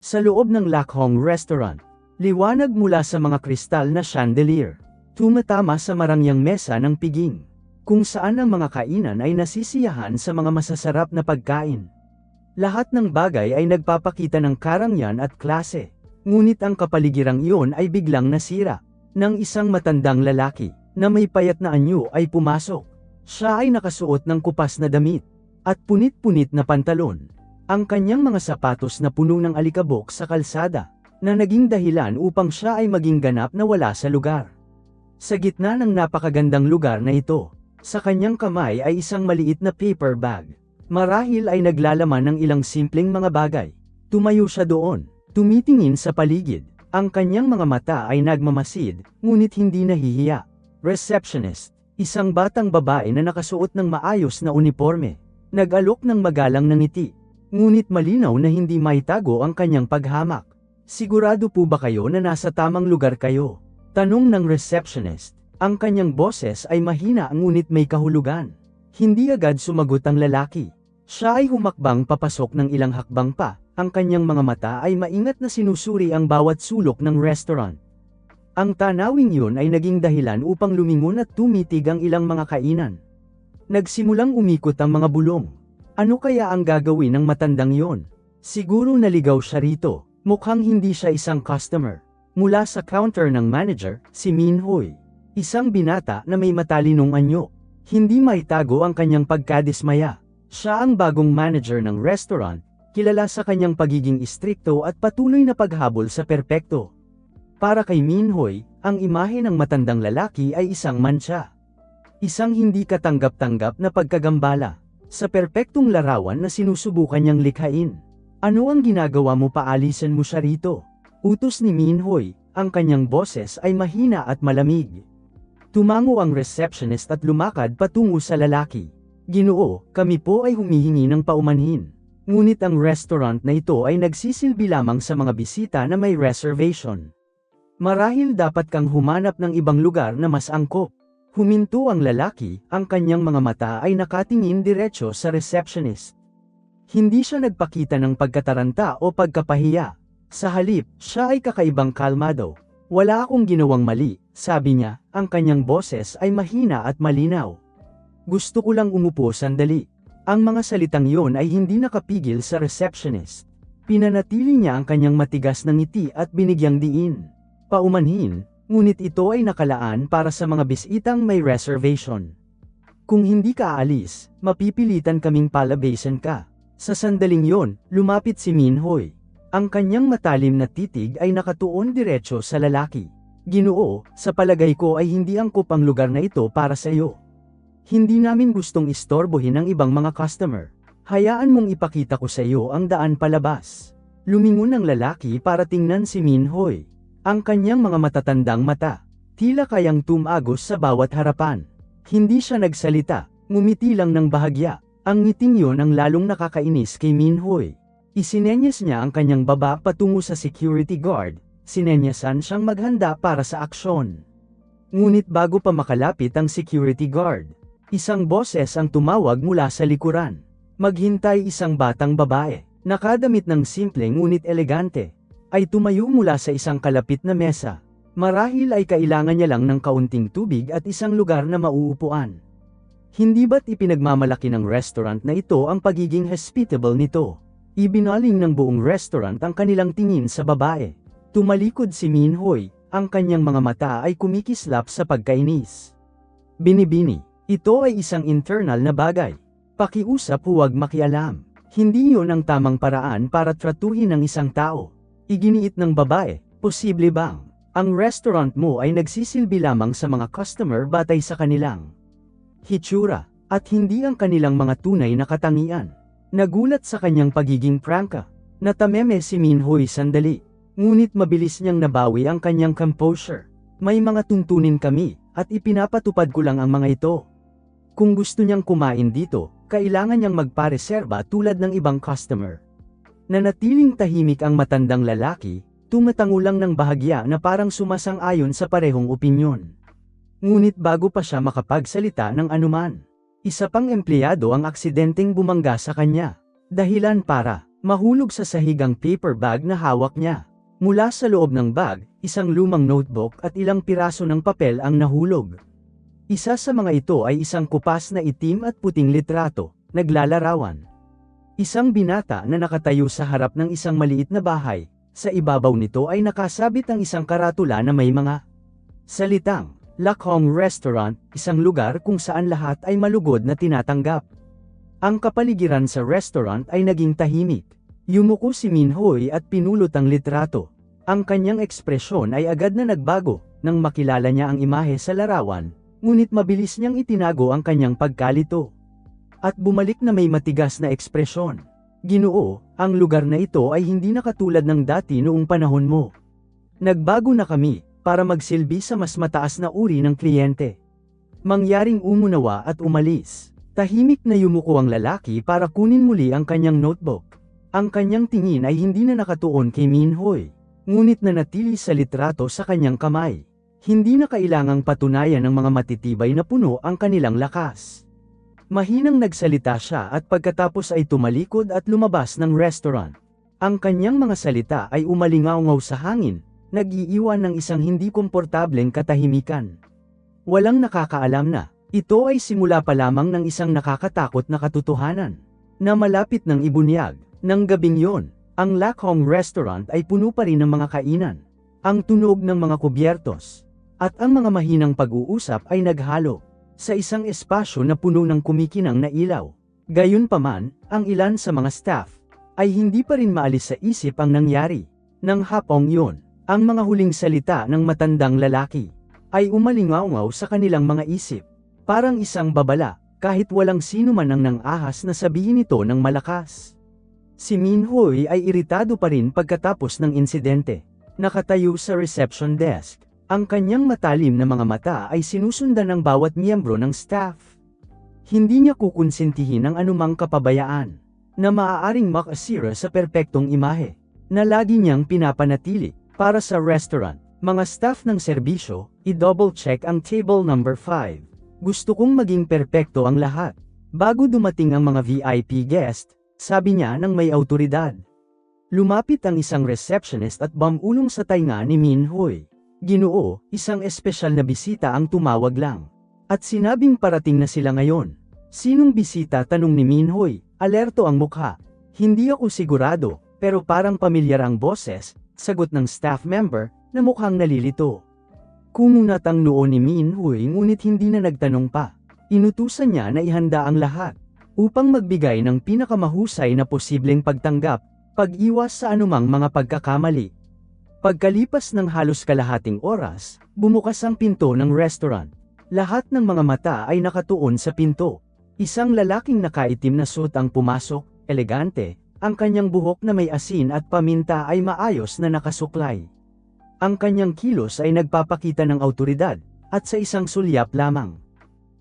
Sa loob ng Lakhong Restaurant, liwanag mula sa mga kristal na chandelier, tumatama sa marangyang mesa ng piging, kung saan ang mga kainan ay nasisiyahan sa mga masasarap na pagkain. Lahat ng bagay ay nagpapakita ng karangyaan at klase, ngunit ang kapaligirang iyon ay biglang nasira, ng isang matandang lalaki, na may payat na anyo ay pumasok. Siya ay nakasuot ng kupas na damit, at punit-punit na pantalon. Ang kanyang mga sapatos na puno ng alikabok sa kalsada, na naging dahilan upang siya ay maging ganap na wala sa lugar. Sa gitna ng napakagandang lugar na ito, sa kanyang kamay ay isang maliit na paper bag. Marahil ay naglalaman ng ilang simpleng mga bagay. Tumayo siya doon, tumitingin sa paligid. Ang kanyang mga mata ay nagmamasid, ngunit hindi nahihiya. Receptionist, isang batang babae na nakasuot ng maayos na uniforme, nag-alok ng magalang na ngiti. Ngunit malinaw na hindi maitago ang kanyang paghamak. Sigurado po ba kayo na nasa tamang lugar kayo? Tanong ng receptionist. Ang kanyang boses ay mahina ngunit may kahulugan. Hindi agad sumagot ang lalaki. Siya ay humakbang papasok ng ilang hakbang pa. Ang kanyang mga mata ay maingat na sinusuri ang bawat sulok ng restaurant. Ang tanawing yun ay naging dahilan upang lumingon at tumitig ang ilang mga kainan. Nagsimulang umikot ang mga bulong. Ano kaya ang gagawin ng matandang yon? Siguro naligaw siya rito. Mukhang hindi siya isang customer. Mula sa counter ng manager, si Min Hoy. Isang binata na may matalinong anyo. Hindi maitago ang kanyang pagkadismaya. Siya ang bagong manager ng restaurant, kilala sa kanyang pagiging istrikto at patuloy na paghabol sa perpekto. Para kay Min Hoy, ang imahe ng matandang lalaki ay isang mantsa. Isang hindi katanggap-tanggap na pagkagambala. Sa perpektong larawan na sinusubukan niyang likhain. Ano ang ginagawa mo, paalisan mo siya rito? Utos ni Min Hoy, ang kanyang boses ay mahina at malamig. Tumango ang receptionist at lumakad patungo sa lalaki. Ginoo, kami po ay humihingi ng paumanhin. Ngunit ang restaurant na ito ay nagsisilbi lamang sa mga bisita na may reservation. Marahil dapat kang humanap ng ibang lugar na mas angkop. Huminto ang lalaki, ang kanyang mga mata ay nakatingin diretso sa receptionist. Hindi siya nagpakita ng pagkataranta o pagkapahiya. Sa halip, siya ay kakaibang kalmado. Wala akong ginawang mali, sabi niya, ang kanyang boses ay mahina at malinaw. Gusto ko lang umupo sandali. Ang mga salitang yon ay hindi nakapigil sa receptionist. Pinanatili niya ang kanyang matigas na ngiti at binigyang diin. Paumanhin. Ngunit ito ay nakalaan para sa mga bisitang may reservation. Kung hindi ka aalis, mapipilitan kaming palabasan ka. Sa sandaling yon, lumapit si Min Hoy. Ang kanyang matalim na titig ay nakatuon diretso sa lalaki. Ginoo, sa palagay ko ay hindi angkop ang lugar na ito para sa iyo. Hindi namin gustong istorbohin ang ibang mga customer. Hayaan mong ipakita ko sa iyo ang daan palabas. Lumingon ang lalaki para tingnan si Min Hoy. Ang kanyang mga matatandang mata, tila kayang tumagos sa bawat harapan. Hindi siya nagsalita, ngumiti lang ng bahagya. Ang ngiting yon ang lalong nakakainis kay Min Hoy. Isinenyas niya ang kanyang baba patungo sa security guard, sinenyasan siyang maghanda para sa aksyon. Ngunit bago pa makalapit ang security guard, isang boses ang tumawag mula sa likuran. Maghintay, isang batang babae, nakadamit ng simple ngunit elegante, ay tumayo mula sa isang kalapit na mesa. Marahil ay kailangan niya lang ng kaunting tubig at isang lugar na mauupuan. Hindi ba't ipinagmamalaki ng restaurant na ito ang pagiging hospitable nito? Ibinaling ng buong restaurant ang kanilang tingin sa babae. Tumalikod si Min Hoy, ang kanyang mga mata ay kumikislap sa pagkainis. Binibini, ito ay isang internal na bagay. Pakiusap, huwag makialam. Hindi yon ang tamang paraan para tratuhin ang isang tao. Iginiit ng babae, posible bang ang restaurant mo ay nagsisilbi lamang sa mga customer batay sa kanilang hitsura, at hindi ang kanilang mga tunay na katangian? Nagulat sa kanyang pagiging prangka. Natameme si Min Hoy sandali, ngunit mabilis niyang nabawi ang kanyang composure. May mga tuntunin kami, at ipinapatupad ko lang ang mga ito. Kung gusto niyang kumain dito, kailangan niyang magpareserba tulad ng ibang customer. Nanatiling tahimik ang matandang lalaki, tumatango lang ng bahagya na parang sumasang-ayon sa parehong opinyon. Ngunit bago pa siya makapagsalita ng anuman, isa pang empleyado ang aksidenteng bumangga sa kanya. Dahilan para Mahulog sa sahig ang paper bag na hawak niya. Mula sa loob ng bag, isang lumang notebook at ilang piraso ng papel ang nahulog. Isa sa mga ito ay isang kupas na itim at puting litrato, naglalarawan. Isang binata na nakatayo sa harap ng isang maliit na bahay. Sa ibabaw nito ay nakasabit ang isang karatula na may mga salitang, Lakhong Restaurant, isang lugar kung saan lahat ay malugod na tinatanggap. Ang kapaligiran sa restaurant ay naging tahimik. Yumuko si Min Hoy at pinulot ang litrato. Ang kanyang ekspresyon ay agad na nagbago, nang makilala niya ang imahe sa larawan, ngunit mabilis niyang itinago ang kanyang pagkalito. At bumalik na may matigas na ekspresyon. Ginoo, ang lugar na ito ay hindi na katulad ng dati noong panahon mo. Nagbago na kami, para magsilbi sa mas mataas na uri ng kliyente. Mangyaring umunawa at umalis. Tahimik na yumuko ang lalaki para kunin muli ang kanyang notebook. Ang kanyang tingin ay hindi na nakatuon kay Min Hoy, ngunit nanatili sa litrato sa kanyang kamay. Hindi na kailangang patunayan ng mga matitibay na puno ang kanilang lakas. Mahinang nagsalita siya at pagkatapos ay tumalikod at lumabas ng restaurant. Ang kanyang mga salita ay umalingaw-ngaw sa hangin, nag-iiwan ng isang hindi komportableng katahimikan. Walang nakakaalam na, ito ay simula pa lamang ng isang nakakatakot na katotohanan, na malapit ng ibunyag. Nang gabing yon, ang Lakhong Restaurant ay puno pa rin ng mga kainan, ang tunog ng mga kubyertos, at ang mga mahinang pag-uusap ay naghalo sa isang espasyo na puno ng kumikinang na ilaw. Gayunpaman, ang ilan sa mga staff ay hindi pa rin maalis sa isip ang nangyari. Nang hapong yun, ang mga huling salita ng matandang lalaki ay umalingaw-ngaw sa kanilang mga isip. Parang isang babala, kahit walang sino man ang nang-ahas na sabihin ito ng malakas. Si Min Hoy ay iritado pa rin pagkatapos ng insidente. Nakatayo sa reception desk. Ang kanyang matalim na mga mata ay sinusundan ng bawat miyembro ng staff. Hindi niya kukonsentihin ang anumang kapabayaan na maaaring makasira sa perpektong imahe na lagi niyang pinapanatili. Para sa restaurant, mga staff ng serbisyo, i-double check ang table number 5. Gusto kong maging perpekto ang lahat. Bago dumating ang mga VIP guest, sabi niya ng may awtoridad. Lumapit ang isang receptionist at bumulong sa tainga ni Min Hoy. Ginoo, isang espesyal na bisita ang tumawag lang. At sinabing parating na sila ngayon. Sinong bisita? Tanong ni Min Hoy, alerto ang mukha. Hindi ako sigurado, pero parang pamilyar ang boses, sagot ng staff member, na mukhang nalilito. Kumunat ang noo ni Min Hoy ngunit hindi na nagtanong pa. Inutusan niya na ihanda ang lahat, upang magbigay ng pinakamahusay na posibleng pagtanggap, pag-iwas sa anumang mga pagkakamali. Pagkalipas ng halos kalahating oras, bumukas ang pinto ng restaurant. Lahat ng mga mata ay nakatuon sa pinto. Isang lalaking nakaitim na suit ang pumasok, elegante, ang kanyang buhok na may asin at paminta ay maayos na nakasuklay. Ang kanyang kilos ay nagpapakita ng awtoridad, at sa isang sulyap lamang.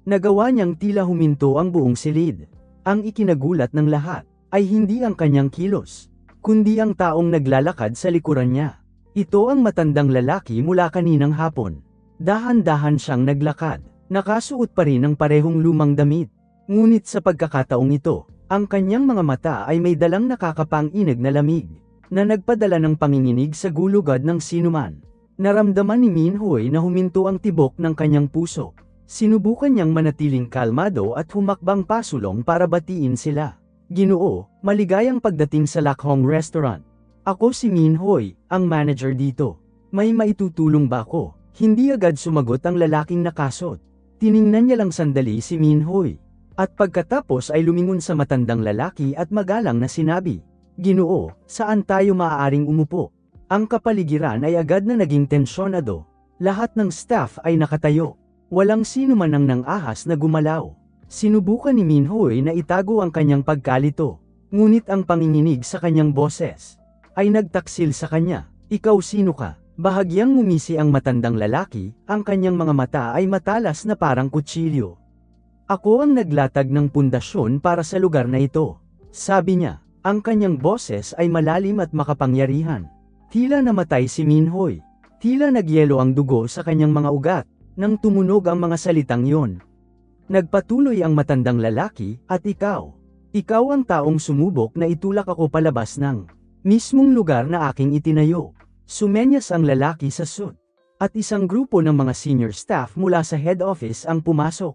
Nagawa niyang tila huminto ang buong silid. Ang ikinagulat ng lahat, ay hindi ang kanyang kilos, kundi ang taong naglalakad sa likuran niya. Ito ang matandang lalaki mula kaninang hapon. Dahan-dahan siyang naglakad, nakasuot pa rin ng parehong lumang damit. Ngunit sa pagkakataong ito, ang kanyang mga mata ay may dalang nakakapang-inig na lamig, na nagpadala ng panginginig sa gulugad ng sinuman. Naramdaman ni Min Hoy na huminto ang tibok ng kanyang puso. Sinubukan niyang manatiling kalmado at humakbang pasulong para batiin sila. Ginoo, maligayang pagdating sa Lakhong Restaurant. Ako si Min Hoy, ang manager dito. May maitutulong ba ako? Hindi agad sumagot ang lalaking nakasot. Tiningnan niya lang sandali si Min Hoy. At pagkatapos ay lumingon sa matandang lalaki at magalang na sinabi, Ginoo, saan tayo maaaring umupo? Ang kapaligiran ay agad na naging tensyonado. Lahat ng staff ay nakatayo. Walang sino man ang nang-ahas na gumalaw. Sinubukan ni Min Hoy na itago ang kanyang pagkalito. Ngunit ang panginginig sa kanyang boses ay nagtaksil sa kanya. Ikaw sino ka? Bahagyang ngumisi ang matandang lalaki, ang kanyang mga mata ay matalas na parang kutsilyo. Ako ang naglatag ng pundasyon para sa lugar na ito. Sabi niya, ang kanyang boses ay malalim at makapangyarihan. Tila namatay si Min Hoy. Tila nagyelo ang dugo sa kanyang mga ugat, nang tumunog ang mga salitang yon. Nagpatuloy ang matandang lalaki, at ikaw, Ikaw ang taong sumubok na itulak ako palabas ng mismong lugar na aking itinayo. Sumenyas ang lalaki sa suit. At isang grupo ng mga senior staff mula sa head office ang pumasok.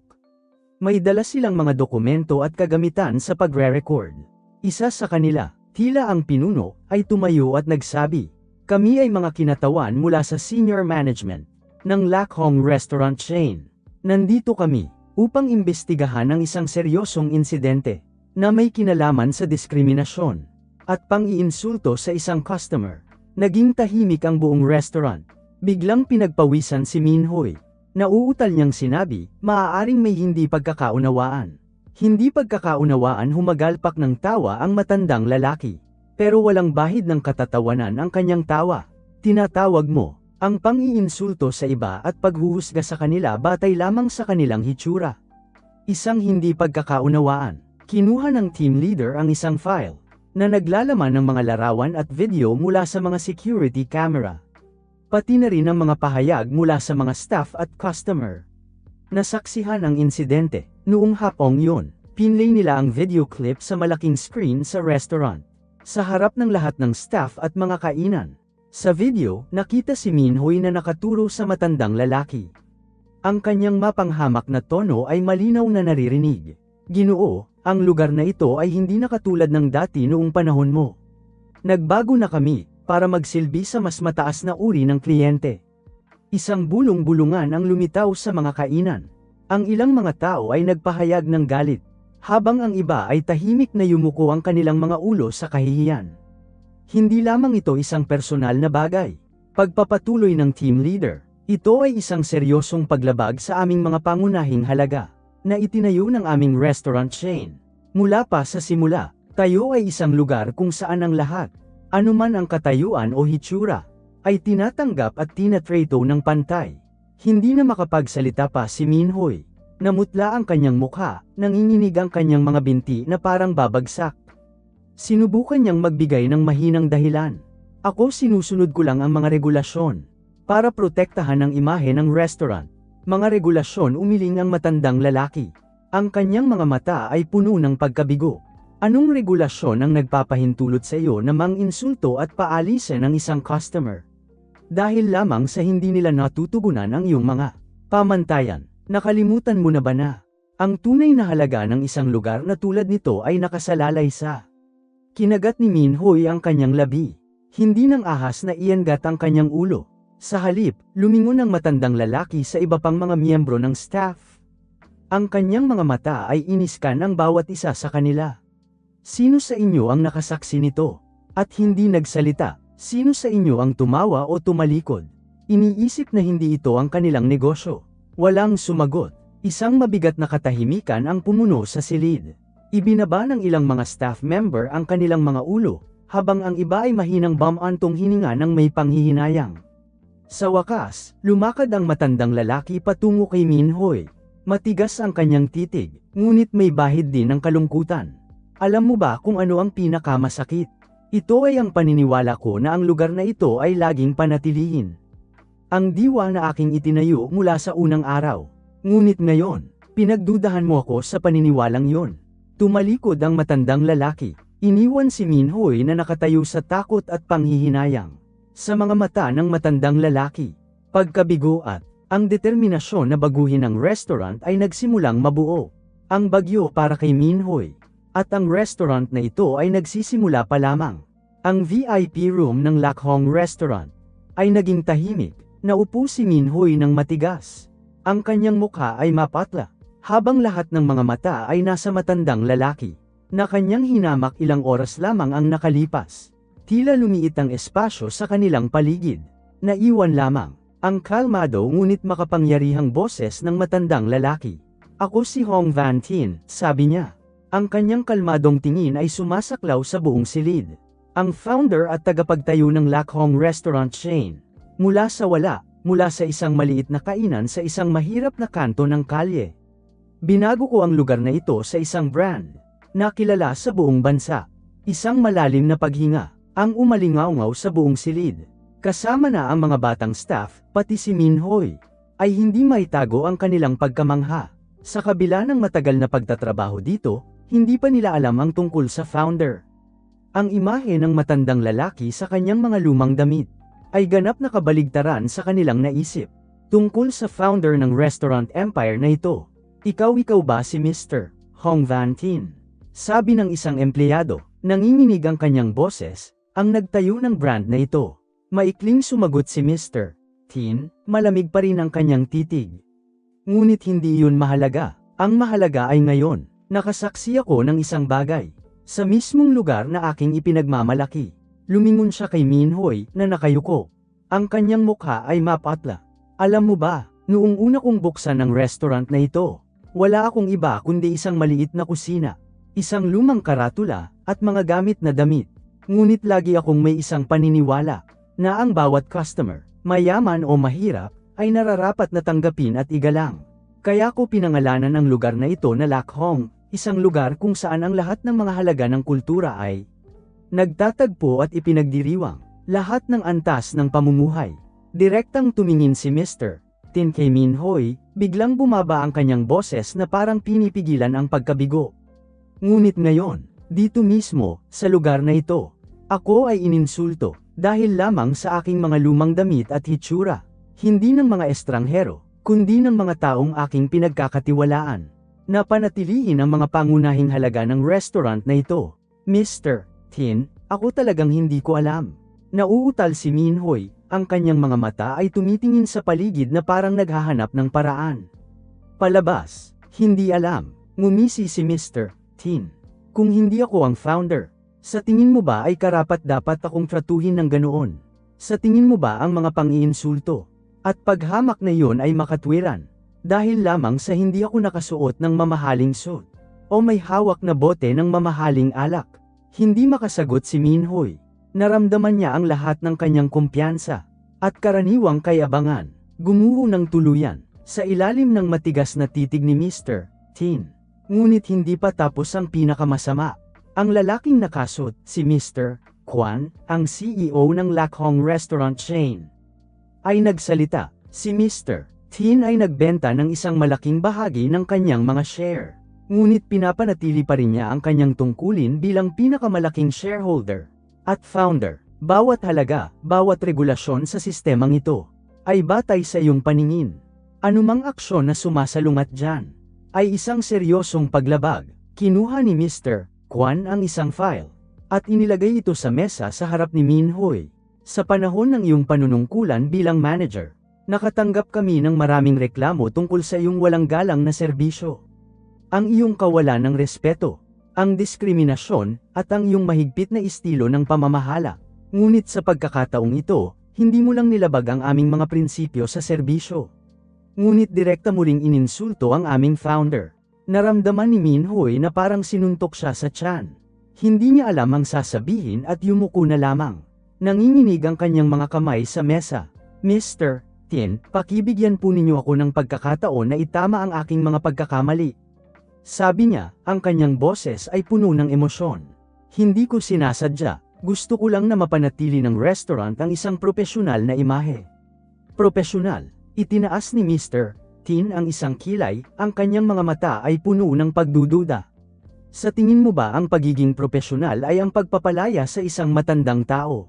May dala silang mga dokumento at kagamitan sa pagre-record. Isa sa kanila, tila ang pinuno, ay tumayo at nagsabi, "Kami ay mga kinatawan mula sa senior management ng Lakhong restaurant chain. Nandito kami upang imbestigahan ang isang seryosong insidente na may kinalaman sa diskriminasyon at pang-iinsulto sa isang customer." Naging tahimik ang buong restaurant. Biglang pinagpawisan si Minhoy. Nauutal niyang sinabi, "Maaaring may hindi pagkakaunawaan." Hindi pagkakaunawaan, humagalpak ng tawa ang matandang lalaki. Pero walang bahid ng katatawanan ang kanyang tawa. Tinatawag mo ang pang-iinsulto sa iba at paghuhusga sa kanila batay lamang sa kanilang hitsura. Isang hindi pagkakaunawaan. Kinuha ng team leader ang isang file na naglalaman ng mga larawan at video mula sa mga security camera. Pati na rin ang mga pahayag mula sa mga staff at customer. Nasaksihan ang insidente. Noong hapong yun, pinlay nila ang video clip sa malaking screen sa restaurant. Sa harap ng lahat ng staff at mga kainan. Sa video, nakita si Minhoy na nakaturo sa matandang lalaki. Ang kanyang mapanghamak na tono ay malinaw na naririnig. "Ginoo, ang lugar na ito ay hindi na katulad ng dati noong panahon mo. Nagbago na kami para magsilbi sa mas mataas na uri ng kliyente." Isang bulong-bulungan ang lumitaw sa mga kainan. Ang ilang mga tao ay nagpahayag ng galit, habang ang iba ay tahimik na yumuko ang kanilang mga ulo sa kahihiyan. Hindi lamang ito isang personal na bagay. Pagpapatuloy ng team leader, ito ay isang seryosong paglabag sa aming mga pangunahing halaga na itinayo ng aming restaurant chain. Mula pa sa simula, tayo ay isang lugar kung saan ang lahat, anuman ang katayuan o hitsura, ay tinatanggap at tinatrato ng pantay. Hindi na makapagsalita pa si Minhoy. Namutla ang kanyang mukha, nanginginig ang kanyang mga binti na parang babagsak. Sinubukan niyang magbigay ng mahinang dahilan. "Ako, sinusunod ko lang ang mga regulasyon para protektahan ang imahe ng restaurant." "Mga regulasyon?" umiling ang matandang lalaki. Ang kanyang mga mata ay puno ng pagkabigo. "Anong regulasyon ang nagpapahintulot sa iyo na mang-insulto at paalisin ng isang customer? Dahil lamang sa hindi nila natutugunan ang iyong mga pamantayan. Nakalimutan mo na ba na ang tunay na halaga ng isang lugar na tulad nito ay nakasalalay sa..." Kinagat ni Minhoy ang kanyang labi. Hindi ng ahas na iyangat ang kanyang ulo. Sa halip, lumingon ang matandang lalaki sa iba pang mga miyembro ng staff. Ang kanyang mga mata ay iniskan ang bawat isa sa kanila. "Sino sa inyo ang nakasaksi nito? At hindi nagsalita? Sino sa inyo ang tumawa o tumalikod?" Iniisip na hindi ito ang kanilang negosyo. Walang sumagot. Isang mabigat na katahimikan ang pumuno sa silid. Ibinaba ng ilang mga staff member ang kanilang mga ulo, habang ang iba ay mahinang bumantong hininga ng may panghihinayang. Sa wakas, lumakad ang matandang lalaki patungo kay Minhoy. Matigas ang kanyang titig, ngunit may bahid din ng kalungkutan. "Alam mo ba kung ano ang pinakamasakit? Ito ay ang paniniwala ko na ang lugar na ito ay laging panatilihin. Ang diwa na aking itinayo mula sa unang araw. Ngunit ngayon, pinagdudahan mo ako sa paniniwalang yon." Tumalikod ang matandang lalaki. Iniwan si Minhoy na nakatayo sa takot at panghihinayang. Sa mga mata ng matandang lalaki, pagkabigo at ang determinasyon na baguhin ang restaurant ay nagsimulang mabuo. Ang bagyo para kay Minhoy. At ang restaurant na ito ay nagsisimula pa lamang. Ang VIP room ng Lakhong restaurant ay naging tahimik. Naupo si Minhoy ng matigas. Ang kanyang mukha ay mapatla, habang lahat ng mga mata ay nasa matandang lalaki, na kanyang hinamak ilang oras lamang ang nakalipas. Tila lumiit ang espasyo sa kanilang paligid. Naiwan lamang ang kalmado ngunit makapangyarihang boses ng matandang lalaki. "Ako si Hong Van Tien," sabi niya. Ang kanyang kalmadong tingin ay sumasaklaw sa buong silid. Ang founder at tagapagtayo ng Lakhong restaurant chain. Mula sa wala, mula sa isang maliit na kainan sa isang mahirap na kanto ng kalye. Binago ko ang lugar na ito sa isang brand na kilala sa buong bansa. Isang malalim na paghinga ang umalingaw sa buong silid. Kasama na ang mga batang staff, pati si Minhoy, ay hindi maitago ang kanilang pagkamangha. Sa kabila ng matagal na pagtatrabaho dito, Hindi pa nila alam ang tungkol sa founder. Ang imahe ng matandang lalaki sa kanyang mga lumang damit ay ganap na kabaligtaran sa kanilang naisip. Tungkol sa founder ng restaurant empire na ito. Ikaw ba si Mr. Hong Van Tin? Sabi ng isang empleyado, nanginginig ang kanyang boses, ang nagtayo ng brand na ito. Maikling sumagot si Mr. Tin, malamig pa rin ang kanyang titig. Ngunit hindi yun mahalaga. Ang mahalaga ay ngayon, nakasaksi ako ng isang bagay. Sa mismong lugar na aking ipinagmamalaki. Lumingon siya kay Min Hoy na nakayuko. Ang kanyang mukha ay mapatla. Alam mo ba, noong una kong buksan ang restaurant na ito, wala akong iba kundi isang maliit na kusina, isang lumang karatula, at mga gamit na damit. Ngunit lagi akong may isang paniniwala, na ang bawat customer, mayaman o mahirap, ay nararapat na tanggapin at igalang. Kaya ko pinangalanan ang lugar na ito na Lac Hong, isang lugar kung saan ang lahat ng mga halaga ng kultura ay nagtatagpo at ipinagdiriwang, lahat ng antas ng pamumuhay. Direktang tumingin si Mr. Tin kay Min Hoy, biglang bumaba ang kanyang boses na parang pinipigilan ang pagkabigo. Ngunit ngayon, dito mismo, sa lugar na ito, ako ay ininsulto, dahil lamang sa aking mga lumang damit at hitsura, hindi ng mga estranghero, kundi ng mga taong aking pinagkakatiwalaan. Napanatilihin ang mga pangunahing halaga ng restaurant na ito. Mr. Tin, ako talagang hindi ko alam. Nauutal si Min Hoy, ang kanyang mga mata ay tumitingin sa paligid na parang naghahanap ng paraan. Palabas, hindi alam, ngumisi si Mr. Tin. Kung hindi ako ang founder, sa tingin mo ba ay karapat-dapat akong tratuhin ng ganoon? Sa tingin mo ba ang mga pang-iinsulto at paghamak na iyon ay makatwiran? Dahil lamang sa hindi ako nakasuot ng mamahaling suit, o may hawak na bote ng mamahaling alak. Hindi makasagot si Min Hoy. Naramdaman niya ang lahat ng kanyang kumpiyansa, at karaniwang kayabangan, gumuho ng tuluyan, sa ilalim ng matigas na titig ni Mr. Tin. Ngunit hindi pa tapos ang pinakamasama. Ang lalaking nakasuot, si Mr. Kwan, ang CEO ng Lac Hong Restaurant Chain, ay nagsalita. Si Mr. Tin ay nagbenta ng isang malaking bahagi ng kanyang mga share. Ngunit pinapanatili pa rin niya ang kanyang tungkulin bilang pinakamalaking shareholder at founder. Bawat halaga, bawat regulasyon sa sistemang ito, ay batay sa iyong paningin. Anumang aksyon na sumasalungat dyan, ay isang seryosong paglabag. Kinuha ni Mr. Kwan ang isang file, at inilagay ito sa mesa sa harap ni Min Hoy. Sa panahon ng iyong panunungkulan bilang manager, nakatanggap kami ng maraming reklamo tungkol sa iyong walang galang na serbisyo. Ang iyong kawalan ng respeto, ang diskriminasyon, at ang iyong mahigpit na estilo ng pamamahala. Ngunit sa pagkakataong ito, hindi mo lang nilabag ang aming mga prinsipyo sa serbisyo. Ngunit direkta mo ring ininsulto ang aming founder. Naramdaman ni Min Hoy na parang sinuntok siya sa tiyan. Hindi niya alam ang sasabihin at yumuko na lamang. Nanginginig ang kanyang mga kamay sa mesa. Mr. Tin, pakibigyan po ninyo ako ng pagkakataon na itama ang aking mga pagkakamali. Sabi niya, ang kanyang boses ay puno ng emosyon. Hindi ko sinasadya, gusto ko lang na mapanatili ng restaurant ang isang propesyonal na imahe. Propesyonal, itinaas ni Mr. Tin ang isang kilay, ang kanyang mga mata ay puno ng pagdududa. Sa tingin mo ba ang pagiging propesyonal ay ang pagpapalaya sa isang matandang tao?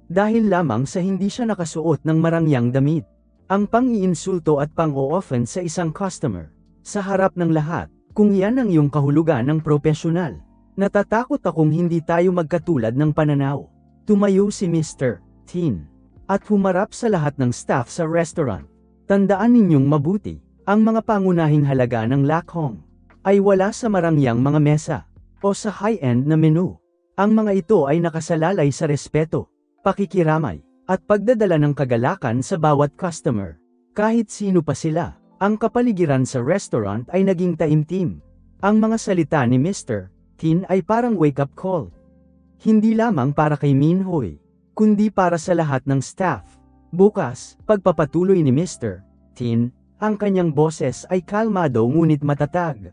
Dahil lamang sa hindi siya nakasuot ng marangyang damit. Ang pang-iinsulto at pang-o-offense sa isang customer. Sa harap ng lahat, kung iyan ang iyong kahulugan ng propesyonal, natatakot akong hindi tayo magkatulad ng pananaw. Tumayo si Mr. Tin, at humarap sa lahat ng staff sa restaurant. Tandaan ninyong mabuti, ang mga pangunahing halaga ng Lac Hong ay wala sa marangyang mga mesa, o sa high-end na menu. Ang mga ito ay nakasalalay sa respeto, pakikiramay, at pagdadala ng kagalakan sa bawat customer. Kahit sino pa sila, ang kapaligiran sa restaurant ay naging taimtim. Ang mga salita ni Mr. Tin ay parang wake-up call. Hindi lamang para kay Min Hoy, kundi para sa lahat ng staff. Bukas, pagpapatuloy ni Mr. Tin, ang kanyang boses ay kalmado ngunit matatag.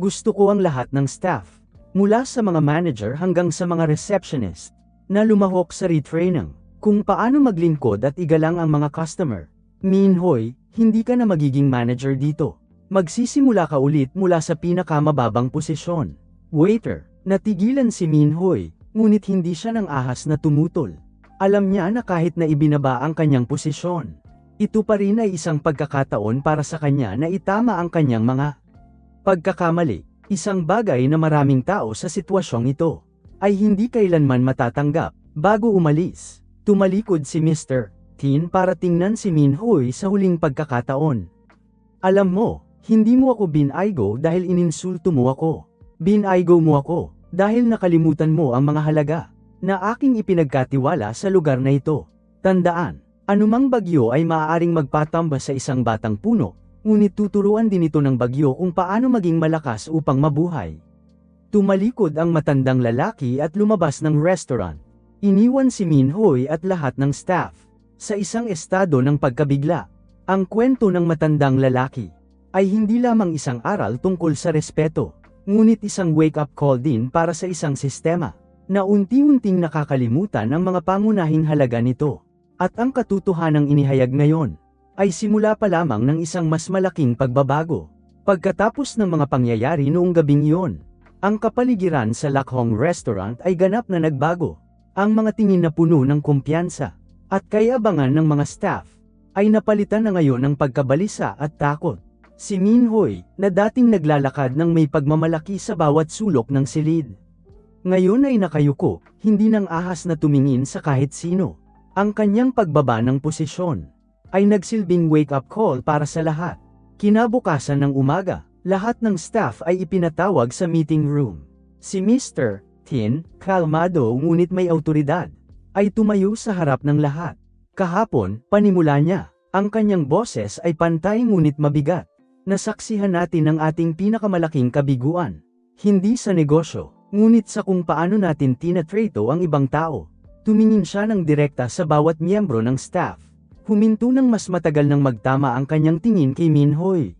Gusto ko ang lahat ng staff, mula sa mga manager hanggang sa mga receptionist, na lumahok sa retraining kung paano maglingkod at igalang ang mga customer. Min Hoy, hindi ka na magiging manager dito. Magsisimula ka ulit mula sa pinakamababang posisyon. Waiter, natigilan si Minhoy, ngunit hindi siya ng ahas na tumutol. Alam niya na kahit na ibinaba ang kanyang posisyon, ito pa rin ay isang pagkakataon para sa kanya na itama ang kanyang mga pagkakamali. Isang bagay na maraming tao sa sitwasyong ito ay hindi kailanman matatanggap. Bago umalis, tumalikod si Mr. Tin para tingnan si Minhoy sa huling pagkakataon. Alam mo, hindi mo ako binaygo dahil ininsulto mo ako. Binaygo mo ako dahil nakalimutan mo ang mga halaga na aking ipinagkatiwala sa lugar na ito. Tandaan, anumang bagyo ay maaaring magpatamba sa isang batang puno, ngunit tuturuan din ito ng bagyo kung paano maging malakas upang mabuhay. Tumalikod ang matandang lalaki at lumabas ng restaurant. Iniwan si Minhoy at lahat ng staff sa isang estado ng pagkabigla. Ang kwento ng matandang lalaki ay hindi lamang isang aral tungkol sa respeto, ngunit isang wake-up call din para sa isang sistema na unti-unting nakakalimutan ang mga pangunahing halaga nito. At ang katotohanang inihayag ngayon ay simula pa lamang ng isang mas malaking pagbabago. Pagkatapos ng mga pangyayari noong gabing iyon, ang kapaligiran sa Lakhong Restaurant ay ganap na nagbago. Ang mga tingin na puno ng kumpiyansa at kayabangan ng mga staff ay napalitan na ngayon ng pagkabalisa at takot. Si Minhoy, na dating naglalakad ng may pagmamalaki sa bawat sulok ng silid, ngayon ay nakayuko, hindi nang ahas na tumingin sa kahit sino. Ang kanyang pagbaba ng posisyon ay nagsilbing wake-up call para sa lahat. Kinabukasan ng umaga, lahat ng staff ay ipinatawag sa meeting room. Si Mr. Tin, kalmado ngunit may awtoridad, ay tumayo sa harap ng lahat. Kahapon, panimula niya, ang kanyang boses ay pantay ngunit mabigat. Nasaksihan natin ang ating pinakamalaking kabiguan. Hindi sa negosyo, ngunit sa kung paano natin tinatrato ang ibang tao. Tumingin siya ng direkta sa bawat miyembro ng staff. Huminto ng mas matagal nang magtama ang kanyang tingin kay Minhoy.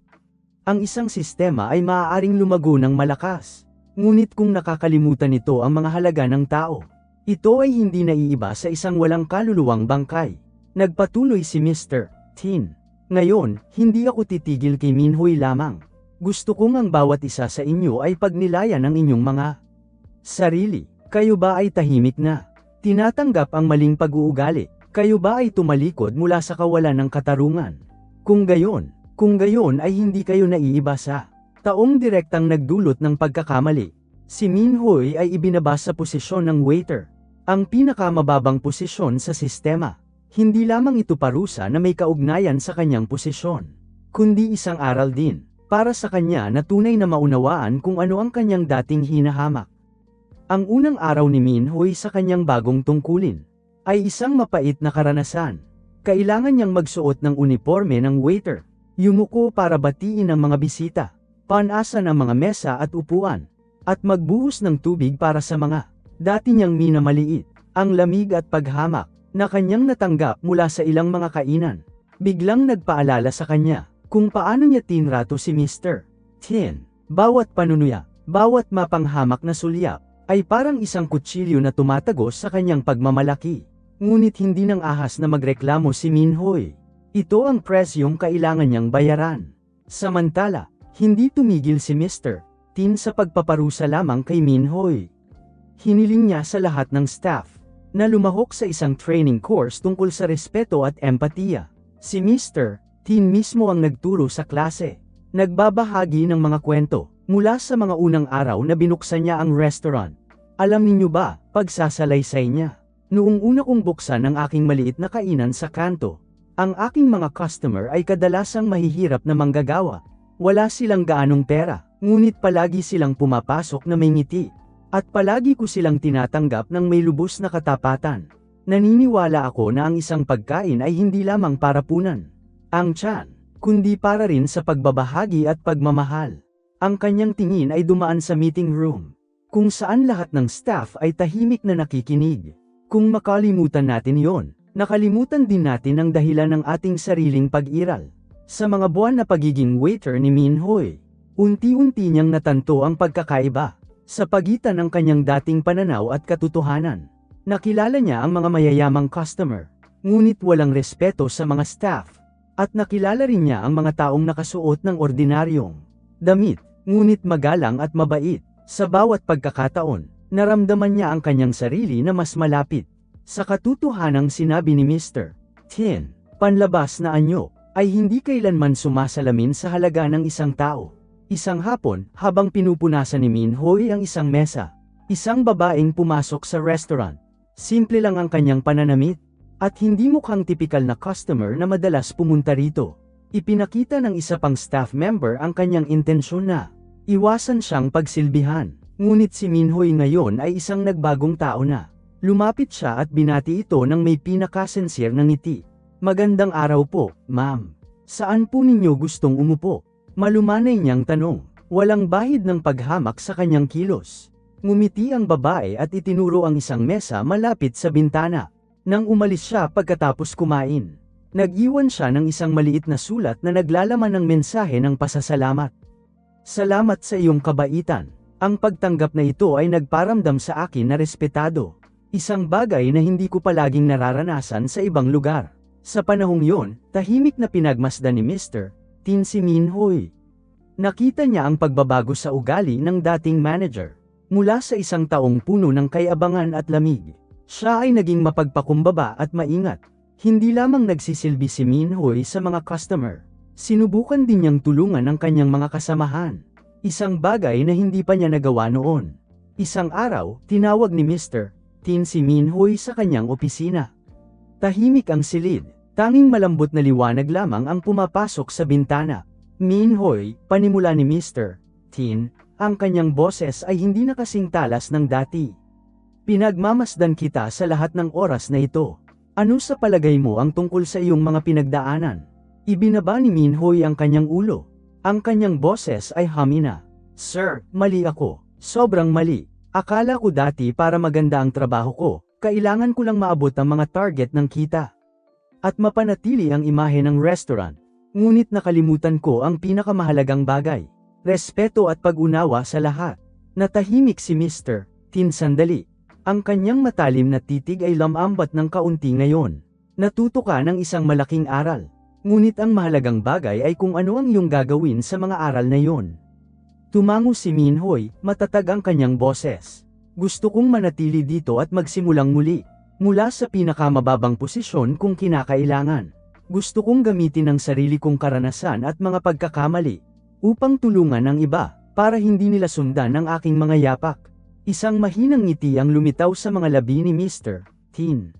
Ang isang sistema ay maaaring lumago ng malakas. Ngunit kung nakakalimutan nito ang mga halaga ng tao, ito ay hindi naiiba sa isang walang kaluluwang bangkay. Nagpatuloy si Mr. Tin. Ngayon, hindi ako titigil kay Minhoy lamang. Gusto kong ang bawat isa sa inyo ay pagnilayan ang inyong mga sarili. Kayo ba ay tahimik na? Tinatanggap ang maling pag-uugali? Kayo ba ay tumalikod mula sa kawalan ng katarungan? Kung gayon ay hindi kayo naiiba sa taong direktang nagdulot ng pagkakamali. Si Minhoy ay ibinaba sa posisyon ng waiter, ang pinakamababang posisyon sa sistema. Hindi lamang ito parusa na may kaugnayan sa kanyang posisyon, kundi isang aral din para sa kanya na tunay na maunawaan kung ano ang kanyang dating hinahamak. Ang unang araw ni Minhoy sa kanyang bagong tungkulin ay isang mapait na karanasan. Kailangan niyang magsuot ng uniforme ng waiter, yumuko para batiin ang mga bisita, panasan ang mga mesa at upuan, at magbuhos ng tubig para sa mga dati niyang minamaliit. Ang lamig at paghamak na kanyang natanggap mula sa ilang mga kainan, biglang nagpaalala sa kanya kung paano niya tinrato si Mr. Tin. Bawat panunuya, bawat mapanghamak na sulyap, ay parang isang kutsilyo na tumatagos sa kanyang pagmamalaki. Ngunit hindi nang ahas na magreklamo si Minhoy. Ito ang presyong kailangan niyang bayaran. Samantala, hindi tumigil si Mr. Tin sa pagpaparusa lamang kay Minhoy. Hiniling niya sa lahat ng staff na lumahok sa isang training course tungkol sa respeto at empatiya. Si Mr. Tin mismo ang nagturo sa klase, nagbabahagi ng mga kwento mula sa mga unang araw na binuksan niya ang restaurant. Alam ninyo ba, pagsasalaysay niya, noong una kong buksan ang aking maliit na kainan sa kanto, ang aking mga customer ay kadalasang mahihirap na manggagawa. Wala silang gaanong pera, ngunit palagi silang pumapasok na may ngiti. At palagi ko silang tinatanggap ng may lubos na katapatan. Naniniwala ako na ang isang pagkain ay hindi lamang para punan ang tiyan, kundi para rin sa pagbabahagi at pagmamahal. Ang kanyang tingin ay dumaan sa meeting room, kung saan lahat ng staff ay tahimik na nakikinig. Kung makalimutan natin yon, nakalimutan din natin ang dahilan ng ating sariling pag-iral. Sa mga buwan na pagiging waiter ni Minhoy, unti-unti niyang natanto ang pagkakaiba sa pagitan ng kanyang dating pananaw at katotohanan. Nakilala niya ang mga mayayamang customer, ngunit walang respeto sa mga staff. At nakilala rin niya ang mga taong nakasuot ng ordinaryong damit, ngunit magalang at mabait. Sa bawat pagkakataon, naramdaman niya ang kanyang sarili na mas malapit. Sa katotohanang sinabi ni Mr. Tin, panlabas na anyo, ay hindi kailanman sumasalamin sa halaga ng isang tao. Isang hapon, habang pinupunasan ni Min Hoy ang isang mesa, isang babaeng pumasok sa restaurant. Simple lang ang kanyang pananamit, at hindi mukhang tipikal na customer na madalas pumunta rito. Ipinakita ng isa pang staff member ang kanyang intensyon na iwasan siyang pagsilbihan. Ngunit si Min Hoy ngayon ay isang nagbagong tao na. Lumapit siya at binati ito ng may pinakasincere na ngiti. Magandang araw po, ma'am. Saan po ninyo gustong umupo? Malumanay niyang tanong. Walang bahid ng paghamak sa kanyang kilos. Ngumiti ang babae at itinuro ang isang mesa malapit sa bintana. Nang umalis siya pagkatapos kumain, nag-iwan siya ng isang maliit na sulat na naglalaman ng mensahe ng pasasalamat. Salamat sa iyong kabaitan. Ang pagtanggap na ito ay nagparamdam sa akin na respetado. Isang bagay na hindi ko palaging nararanasan sa ibang lugar. Sa panahong yon, tahimik na pinagmasdan ni Mr. Tin si Min Hoy. Nakita niya ang pagbabago sa ugali ng dating manager. Mula sa isang taong puno ng kayabangan at lamig, siya ay naging mapagpakumbaba at maingat. Hindi lamang nagsisilbi si Min Hoy sa mga customer. Sinubukan din niyang tulungan ang kanyang mga kasamahan. Isang bagay na hindi pa niya nagawa noon. Isang araw, tinawag ni Mr. Tin si Min Hoy sa kanyang opisina. Tahimik ang silid. Tanging malambot na liwanag lamang ang pumapasok sa bintana. Min Hoy, panimula ni Mr. Tin, ang kanyang boses ay hindi na kasing talas ng dati. Pinagmamasdan kita sa lahat ng oras na ito. Ano sa palagay mo ang tungkol sa iyong mga pinagdaanan? Ibinaba ni Min Hoy ang kanyang ulo. Ang kanyang boses ay humina. Sir, mali ako. Sobrang mali. Akala ko dati para maganda ang trabaho ko, kailangan ko lang maabot ang mga target ng kita. At mapanatili ang imahe ng restaurant. Ngunit nakalimutan ko ang pinakamahalagang bagay. Respeto at pag-unawa sa lahat. Natahimik si Mr. Tin sandali. Ang kanyang matalim na titig ay lamambat ng kaunti ngayon. Natuto ka ng isang malaking aral. Ngunit ang mahalagang bagay ay kung ano ang iyong gagawin sa mga aral na yon. Tumango si Min Hoy, matatag ang kanyang boses. Gusto kong manatili dito at magsimulang muli. Mula sa pinakamababang posisyon kung kinakailangan. Gusto kong gamitin ang sarili kong karanasan at mga pagkakamali upang tulungan ang iba, para hindi nila sundan ang aking mga yapak. Isang mahinang ngiti ang lumitaw sa mga labi ni Mr. Tin.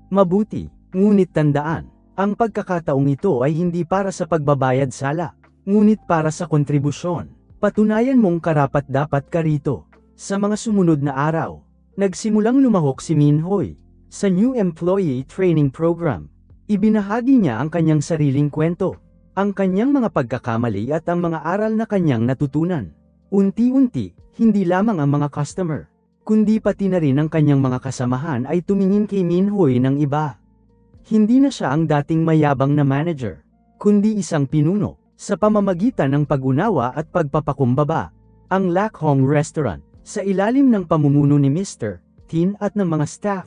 Mabuti, ngunit tandaan, ang pagkakataong ito ay hindi para sa pagbabayad sala, ngunit para sa kontribusyon. Patunayan mong karapat-dapat ka rito. Sa mga sumunod na araw, nagsimulang lumahok si Min Hoy. Sa New Employee Training Program, ibinahagi niya ang kanyang sariling kwento, ang kanyang mga pagkakamali at ang mga aral na kanyang natutunan. Unti-unti, hindi lamang ang mga customer, kundi pati na rin ang kanyang mga kasamahan ay tumingin kay Min Hoy ng iba. Hindi na siya ang dating mayabang na manager, kundi isang pinuno, sa pamamagitan ng pag-unawa at pagpapakumbaba. Ang Lac Hong Restaurant, sa ilalim ng pamumuno ni Mr. Tin at ng mga staff,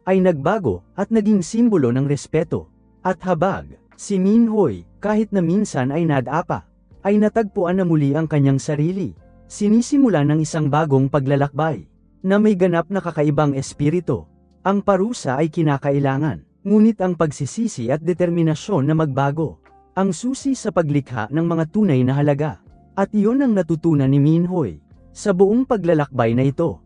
ay nagbago at naging simbolo ng respeto at habag. Si Min Hoy, kahit na minsan ay nadapa, ay natagpuan na muli ang kanyang sarili. Sinisimula ng isang bagong paglalakbay na may ganap na kakaibang espiritu. Ang parusa ay kinakailangan, ngunit ang pagsisisi at determinasyon na magbago ang susi sa paglikha ng mga tunay na halaga. At iyon ang natutunan ni Min Hoy sa buong paglalakbay na ito.